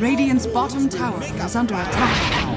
Radiant's bottom tower is under attack.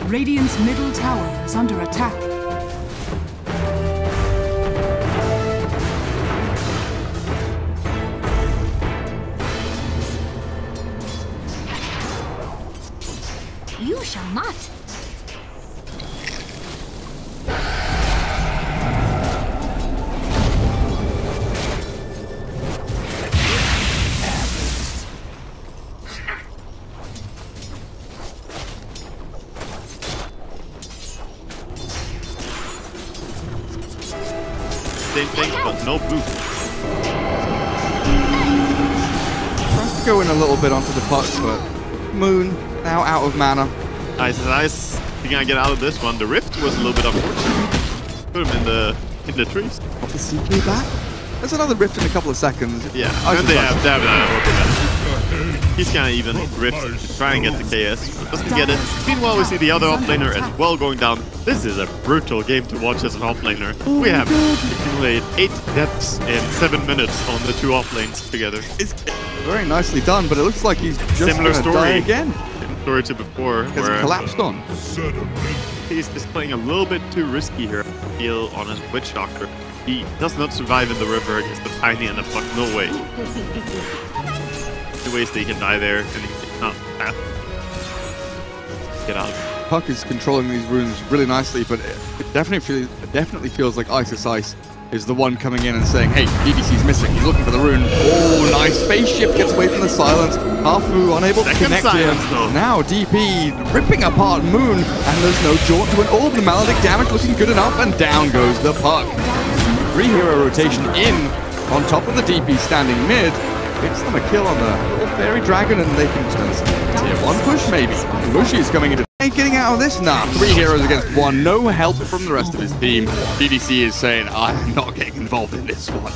Radiant's middle tower is under attack. You shall not. Same thing, but no boost. Tries to go in a little bit onto the puck, but Moon now out of mana. Nice. You can get out of this one. The rift was a little bit unfortunate. Put him in the trees. Got the CP back. There's another rift in a couple of seconds. Yeah, and they have He's kind of even rift to try and get the KS. Doesn't get it. Meanwhile, we see the other offlaner as well going down. This is a brutal game to watch as an offlaner. We have accumulated 8 deaths in 7 minutes on the 2 offlanes together. It's very nicely done, but it looks like he's just Similar gonna story die again. Similar story to before, where collapsed on. He's just playing a little bit too risky here. Heal on his Witch Doctor. He does not survive in the river against the Tiny and the Puck. No way. The ways that he can die there, and he cannot get out. Puck is controlling these runes really nicely, but it definitely feels like Ice is the one coming in and saying, hey, BDC's missing, he's looking for the rune. Oh, nice spaceship gets away from the silence. Hafu unable to connect him. Now DP ripping apart Moon, and there's no jaunt to an orb. The Maledict damage looking good enough, and down goes the Puck. 3-hero rotation in on top of the DP standing mid. Gets them a kill on the little fairy dragon, and they can turn this into a tier 1 push maybe. Mushi is coming into getting out of this. Nah, 3 heroes against 1. No help from the rest of his team. BDC is saying, I'm not getting involved in this one.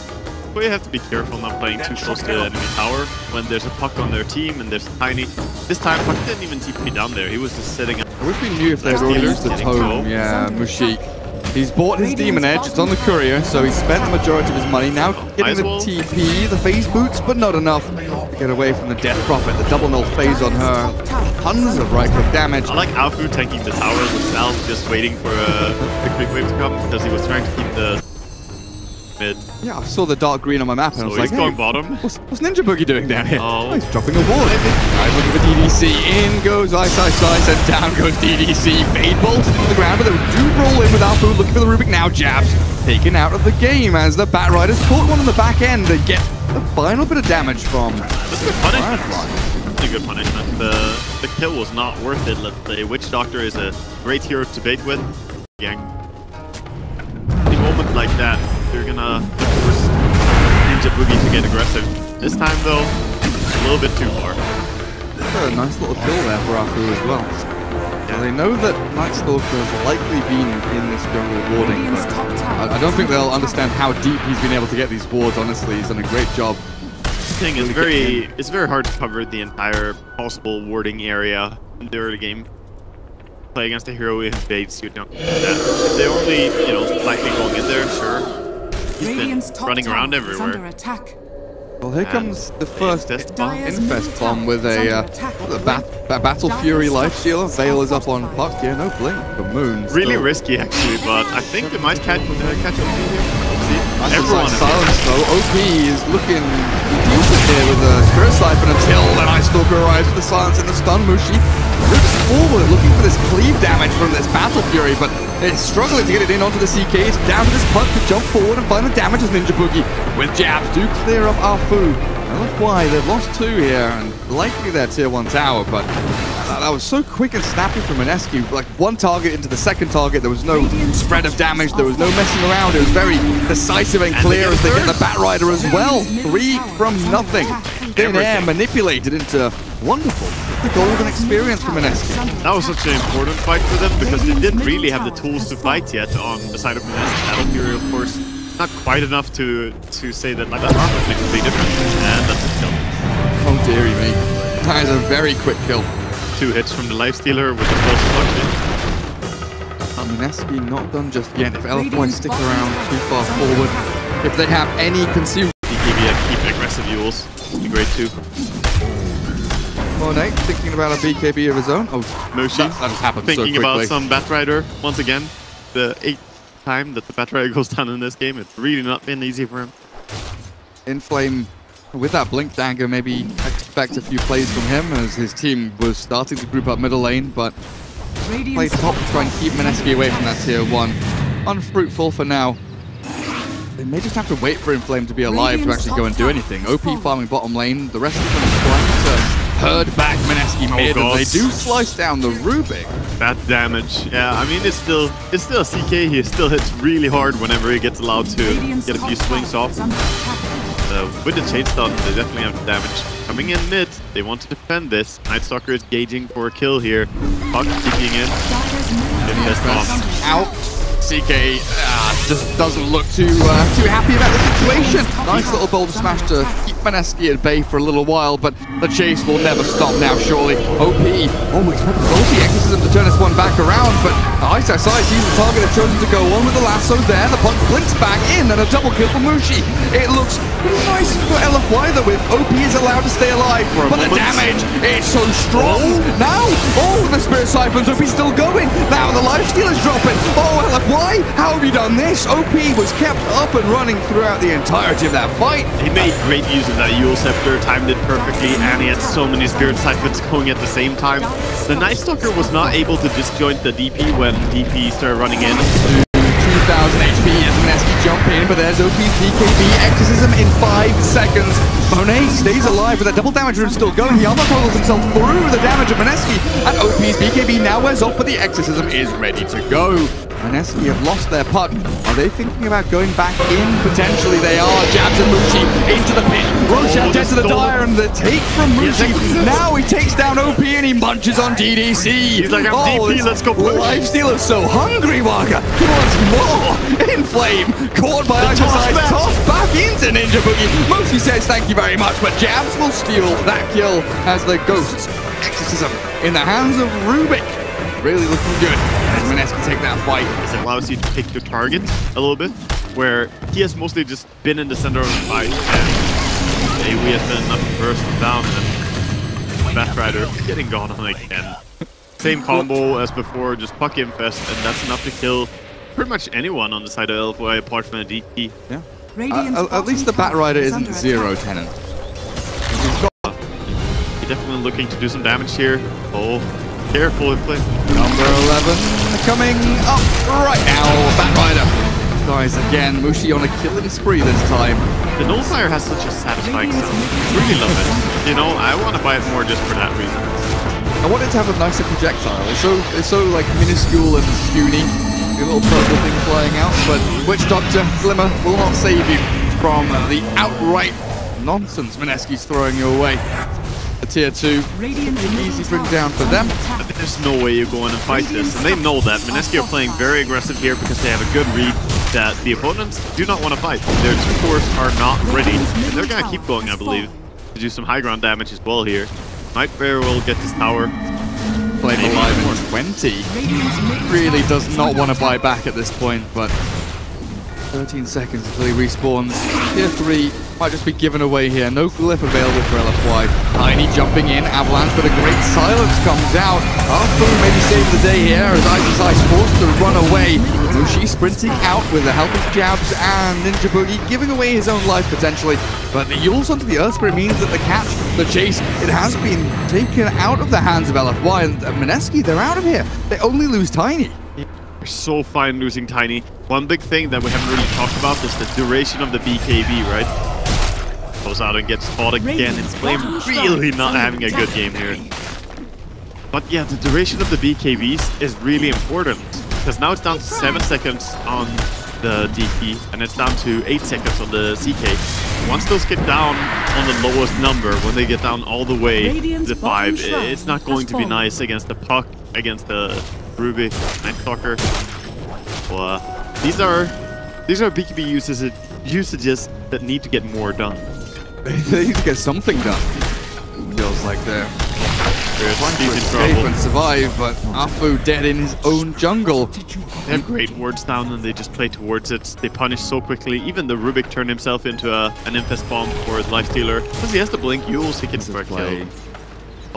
But you have to be careful not playing too close to the enemy tower when there's a Puck on their team and there's Tiny. This time, Puck didn't even TP down there. He was just sitting. I wish we knew if they had already used the tome. Yeah, Mushik. He's bought his demon edge, it's on the courier, so he's spent the majority of his money. Now getting the TP, the phase boots, but not enough to get away from the Death Prophet. The double null phase on her tons of right-click damage. I like Alfu tanking the tower with Sal, just waiting for the quick wave to come because he was trying to keep the mid. Yeah, I saw the dark green on my map and I was like, he's going bottom. What's Ninja Boogie doing down here? Oh. He's dropping a ward. Guys looking for DDC. In goes Ice, and down goes DDC. Fade bolted into the ground, but they do roll in with Alfu looking for the Rubik now. Jabs taken out of the game as the Bat Riders caught one on the back end. They get the final bit of damage from That's good punishment. Firefly. Pretty good punishment. The kill was not worth it, let's say. Witch Doctor is a great hero to bait with. Gang. In a moment like that, you're gonna force Ninja Boogie to get aggressive. This time, though, a little bit too far. A nice little kill there for Alfu as well. Yeah, they know that Night Stalker has likely been in this jungle warding, but I don't think they'll understand how deep he's been able to get these wards, honestly. He's done a great job. Thing is it's very hard to cover the entire possible warding area in the early game. Play against a hero who invades, you don't do that. If they're only, you know, slightly going in there, sure. He's been running around everywhere. Well, here comes the first Infest bomb with a Battle Fury Lifestealer. Veil is up on Puck. Yeah, no blink for Moon. Really risky, actually, but I think they might catch OP here. Everyone is silence, though. OP is looking decent here with a Spirit Siphon until the Night Stalker arrives with the silence and the stun. Mushi looks forward, looking for this cleave damage from this Battle Fury, but it's struggling to get it in onto the CK. It's down to this Puck to jump forward and find the damage as Ninja Boogie with jabs do clear up Alfu. LFY, they've lost 2 here, and likely their tier 1 tower, but that was so quick and snappy from Mineski. Like, one target into the second target, there was no spread of damage, there was no messing around. It was very decisive and clear as they get the Bat Rider as well. 3 from nothing. Thin air manipulated into wonderful. The golden experience for Mineski. That was such an important fight for them because they didn't really have the tools to fight yet on the side of Mineski. Battle Fury, of course, not quite enough to say that like that armor makes a big difference. And that's a kill. Oh dearie me. That is a very quick kill. 2 hits from the Lifestealer with the close punch. Mineski not done just yet. If LFY stick around too far forward, if they have any consumer... keep aggressive Yules. It'd be great too. Oh, Nate, thinking about a BKB of his own. Oh, Mushi, that just happened so quickly. thinking about some Batrider once again. The 8th time that the Batrider goes down in this game. It's really not been easy for him. Inflame with that Blink Dagger, maybe expect a few plays from him as his team was starting to group up middle lane, but play top to try and keep Mineski away from that tier 1. Unfruitful for now. They may just have to wait for Inflame to be alive to actually go and do anything. OP farming bottom lane, the rest of them trying to herd back Mineski mid, and they do slice down the Rubik. That damage, yeah, I mean, it's still a CK. He still hits really hard whenever he gets allowed to get a few swings off. With the chain stun, they definitely have the damage. Coming in mid, they want to defend this. Night Stalker is gauging for a kill here. Puck kicking in. Out. CK just doesn't look too happy about the situation. Nice little boulder smash to keep Mineski at bay for a little while, but the chase will never stop now, surely. OP, expected ulti exorcism to turn this one back around, but Ice sees the target have chosen to go on with the lasso there. The puck blinks back in, and a double kill for Mushi. It looks nice for LFY though, if OP is allowed to stay alive, but the damage is so strong. Now, the Spirit Siphons, OP's still going. Now the Lifestealer's dropping. LFY, how have you done this? OP was kept up and running throughout the entirety of that fight. He made great use of that Yule Scepter, timed it perfectly, and he had so many Spirit Siphons going at the same time. The Night Stalker was not able to disjoint the DP when DP started running in. 2,000 HP as Mineski jump in, but there's OP's BKB exorcism in 5 seconds. Monet stays alive with that double damage rune still going. He almost toggles himself through the damage of Mineski, and OP's BKB now wears off, but the exorcism is ready to go. Mineski have lost their puck. Are they thinking about going back in? Potentially they are. Jabs and Mushi into the pit. Roshan dead to the Dire, and the take from Mushi. Now he takes down OP and he munches on DDC. He's like, I'm DP, let's go push. Lifestealer's so hungry, Waka. He wants more. Inflame, caught by Ice, tossed back into Ninja Boogie. Mushi says thank you very much, but Jabs will steal that kill as the Ghost's exorcism in the hands of Rubik. Really looking good as Mineski take that fight. It allows you to pick your target a little bit, where he has mostly just been in the center of the fight, and AoE has been enough to burst him down. And Batrider getting gone on again. Same combo as before, just puck infest, and that's enough to kill pretty much anyone on the side of LFY apart from a DP. Yeah. At least the Batrider isn't zero Tenon. He's definitely looking to do some damage here. Oh, careful in play. Number 11 coming up right now. Batrider. Guys, again, Mushi on a killing spree this time. The Nullfire has such a satisfying sound. Really love it. You know, I want to buy it more just for that reason. I want it to have a nicer projectile. It's so like minuscule and puny. A little purple thing flying out, but Witch Doctor Glimmer will not save you from the outright nonsense Mineski's throwing your way. The tier 2, easy bring down for them. There's no way you go in and fight this, and they know that. Mineski are playing very aggressive here because they have a good read that the opponents do not want to fight. Their two cores are not ready, and they're going to keep going, I believe, to do some high ground damage as well here. Might very well get this tower. Flame alive in 20. Really does not want to buy back at this point, but 13 seconds until he respawns. Tier 3 might just be given away here. No glyph available for LFY. Tiny jumping in. Avalanche, but a great silence comes out. Arthur maybe saving the day here as Ice forced to run away. Mushi sprinting out with the help of jabs and Ninja Boogie, giving away his own life potentially. But the Yules onto the Earth Spirit means that the catch, the chase, it has been taken out of the hands of LFY. And Mineski, they're out of here. They only lose Tiny. We're so fine losing Tiny. One big thing that we haven't really talked about is the duration of the BKB, right? Goes out and gets fought again, and Flame really not having a good game here. But yeah, the duration of the BKBs is really important, because now it's down to 7 seconds on the DP, and it's down to 8 seconds on the CK. Once those get down on the lowest number, when they get down all the way to 5, it's not going to be nice against the puck, against the Ruby, Night Stalker. Well, these are BKB usages that need to get more done. They need to get something done. Feels like they're trying to escape and survive, but Afu dead in his own jungle. They have great wards down and they just play towards it. They punish so quickly. Even the Rubik turned himself into an infest bomb for the Lifestealer. Because he has the blink Yules, he can start kill.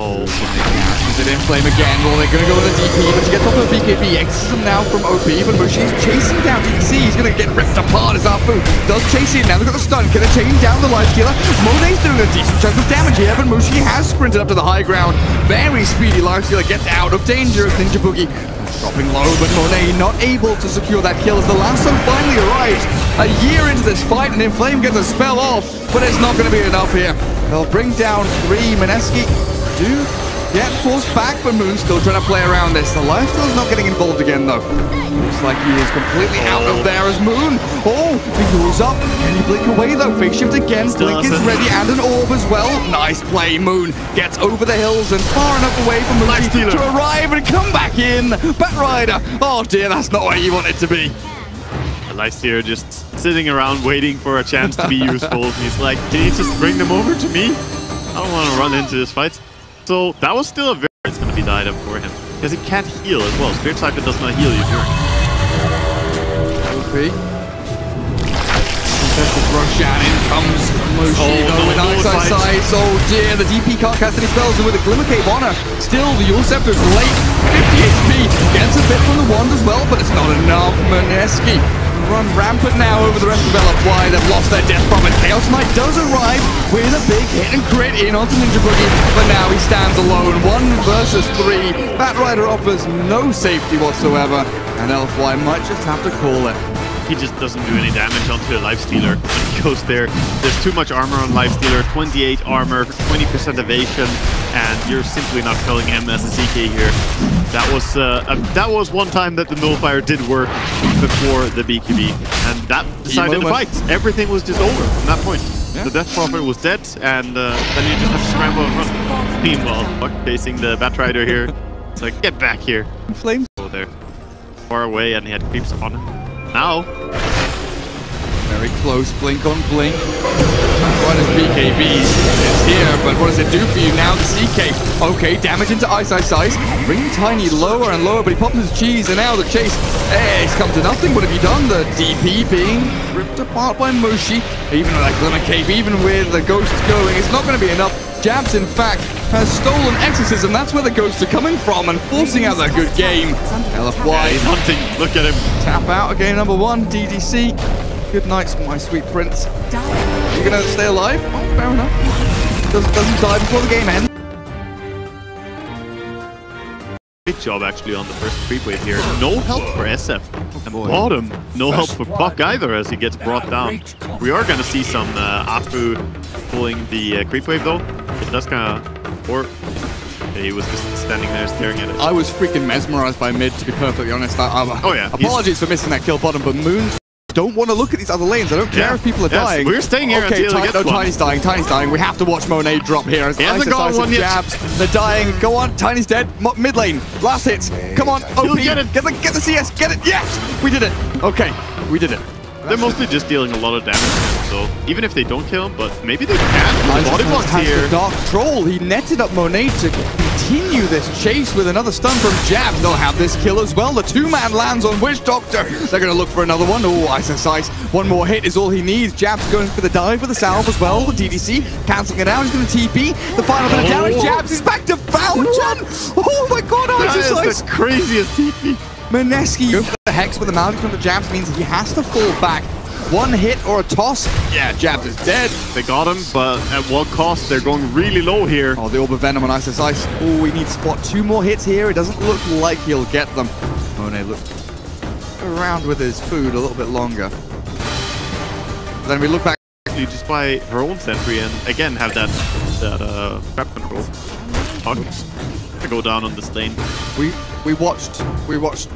Oh, is it in flame again? Well, they're going to go with a DP, but she gets off of BKB. Exits him now from OP, but Mushi's chasing down DDC. He's going to get ripped apart as Afu does chase in. Now they've got the stun. Can they chain down the Lifestealer? Monet's doing a decent chunk of damage here, but Mushi has sprinted up to the high ground. Very speedy Lifestealer gets out of danger as Ninja Boogie dropping low, but Monet not able to secure that kill as the lasso finally arrives. A year into this fight, and Inflame gets a spell off, but it's not going to be enough here. They'll bring down 3. Mineski do get forced back, but Moon's still trying to play around this. The Lifestealer's not getting involved again, though. Looks like he is completely out of there as Moon. Oh, the Yule's up. Can he blink away, though? Phase shift again. Blink is ready, and an orb as well. Nice play. Moon gets over the hills and far enough away from Moon to arrive and come back in. Batrider. Oh, dear, that's not where you want it to be. The Lifestealer just sitting around waiting for a chance to be useful. He's like, can you just bring them over to me? I don't want to run into this fight. So that was still a very it's going to be the item for him. Because he can't heal as well. Spirit Cycle does not heal you during. OP. Contested rush down, in comes Mushi with Ice. Oh dear, the DP can't cast any spells, and with a Glimmer Cape on her. Still, the Yule Scepter's late. 50 HP. Gets a bit from the wand as well, but it's not enough. Mineski run rampant now over the rest of LFY. They've lost their death bomb, and Chaos Knight does arrive with a big hit and crit in onto Ninja Boogie, but now he stands alone. 1 versus 3. Batrider offers no safety whatsoever, and LFY might just have to call it. He just doesn't do any damage onto a Lifestealer when he goes there. There's too much armor on Lifestealer, 28 armor, 20% evasion, and you're simply not killing him as a CK here. That was one time that the Nullfire did work before the BKB, and that decided the fight. Everything was just over from that point. Yeah. The Death Prophet was dead, and then you just have to scramble and run. Meanwhile, facing the Batrider here. It's like, get back here. Flames. Oh, there. Far away, and he had creeps on him. Now, very close, blink on blink. What is BKB? It's here, but what does it do for you now? The CK. Okay, damage into Ice. Bringing Tiny lower and lower, but he pops his cheese, and now the chase. Hey, it's come to nothing. What have you done? The DP being ripped apart by Mushi. Even with that Glimmer Cape, even with the ghosts going, it's not going to be enough. Jabs, in fact, has stolen Exorcism. That's where the ghosts are coming from and forcing out that good game. LFY. Yeah, he's hunting. Look at him. Tap out again, number 1, DDC. Good night, my sweet prince. You're gonna stay alive? Oh, fair enough. Doesn't die before the game ends. Great job actually on the first creep wave here. No help for SF. And bottom, no help for Puck either as he gets brought down. We are gonna see some Afu pulling the creep wave though. It does kind of, or he was just standing there staring at it. I was freaking mesmerized by mid, to be perfectly honest. Oh yeah. Apologies for missing that kill bottom, but Moons don't want to look at these other lanes. I don't care if people are dying. We're staying here until he gets one. Tiny's dying. Tiny's dying. We have to watch Monet drop here. As he hasn't got one yet. Jabs. They're dying. Go on. Tiny's dead. Mid lane. Last hits. Come on. OP. Get it. Get the CS. Get it. Yes. We did it. Okay. We did it. They're mostly just dealing a lot of damage to him, so even if they don't kill him, but maybe they can. The body blocks here. The Dark Troll. He netted up Monet to continue this chase with another stun from Jabs. They'll have this kill as well. The 2-man lands on Witch Doctor. They're going to look for another one. Oh, Ice. One more hit is all he needs. Jabs going for the dive with the salve as well. The DDC cancelling it out. He's going to TP. The final bit of damage. Jabs is back to Fountain. Oh my god, Ice. That is the craziest TP. Mineski go for the Hex with the magic from the Jabs means he has to fall back. One hit or a toss. Yeah, Jabs is dead. They got him, but at what cost? They're going really low here. Oh, the Orb of Venom on Ice. Oh, we need to spot 2 more hits here. It doesn't look like he'll get them. Monet look around with his food a little bit longer. Then we look back. Just by her own sentry and again have that trap control. To go down on this lane. We watched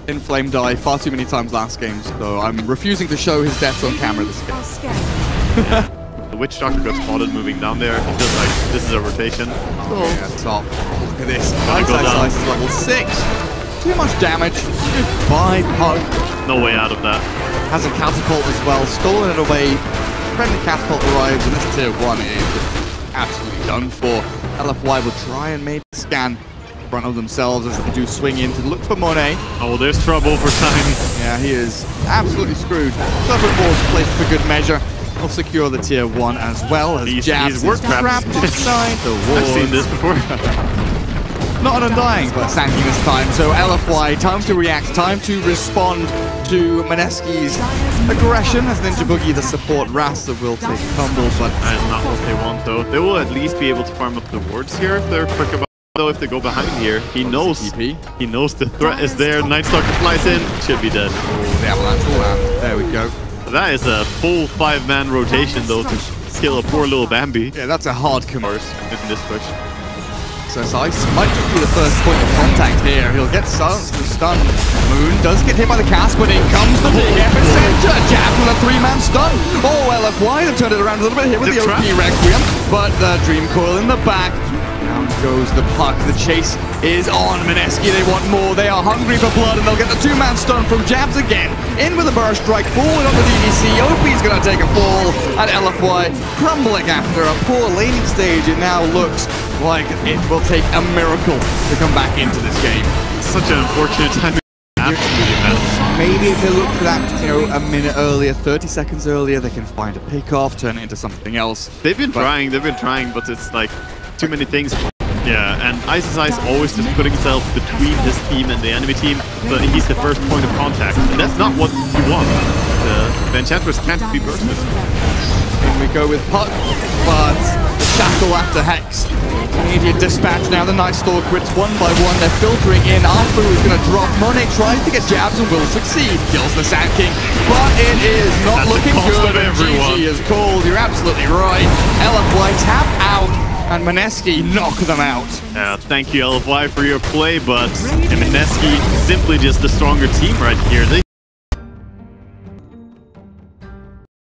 Inflame die far too many times last game, so I'm refusing to show his deaths on camera this game. The Witch Doctor got spotted moving down there. It's just like, this is a rotation. Yeah, top. Look at this. Ice is level 6. Too much damage. Goodbye, Pug. No way out of that. Has a catapult as well. Stolen it away. Friendly catapult arrives, and this tier 1 is absolutely done for. LFY will try and maybe scan in front of themselves as they do swing in to look for Monet. Oh, there's trouble for Tiny. Yeah, he is absolutely screwed. Several balls placed for good measure. Will secure the tier 1 as well as Jabs is trapped inside the wall. I've seen this before. Not an Undying, but Sanking this time. So LFY, time to react, time to respond to Mineski's aggression as Ninja Boogie, the support Rasta, will take tumble, but that is not what they want though. They will at least be able to farm up the wards here if they're quick about it. Though if they go behind here, he knows the threat is there. Night Stalker flies in, should be dead. Oh, the avalanche will land. There we go. That is a full 5-man rotation though to kill a poor little Bambi. Yeah, that's a hard commerce in this push. So Ice might just be the first point of contact here. He'll get silenced and stunned. Moon does get hit by the cast, but in comes the big epicenter. Jab with a 3-man stun. Oh, LFY, they've turned it around a little bit here with the OP Requiem, but the Dream Coil in the back. Down goes the Puck. The chase is on. Mineski, they want more. They are hungry for blood, and they'll get the 2-man stun from Jabs again. In with a burst strike, forward on the DDC. OP's going to take a fall, and LFY crumbling after a poor laning stage. It now looks like it will take a miracle to come back into this game. Such an unfortunate timing. Absolutely massive. Maybe if they look for that, a minute earlier, 30 seconds earlier, they can find a pick-off, turn it into something else. They've been trying, but it's like too many things. Yeah, and Ice always just putting himself between his team and the enemy team, but he's the first point of contact, and that's not what you want. The Enchantress can't be bursted. In we go with Puck, but Shackle after Hex. Immediate dispatch now, the Night Stalker crits 1 by 1, they're filtering in. Arfu is going to drop. Monet tries to get Jabs and will succeed. Kills the Sand King, but it is not looking good. GG is called, you're absolutely right. LFY tap out, and Mineski knock them out. Thank you, LFY, for your play, but Mineski simply just the stronger team right here.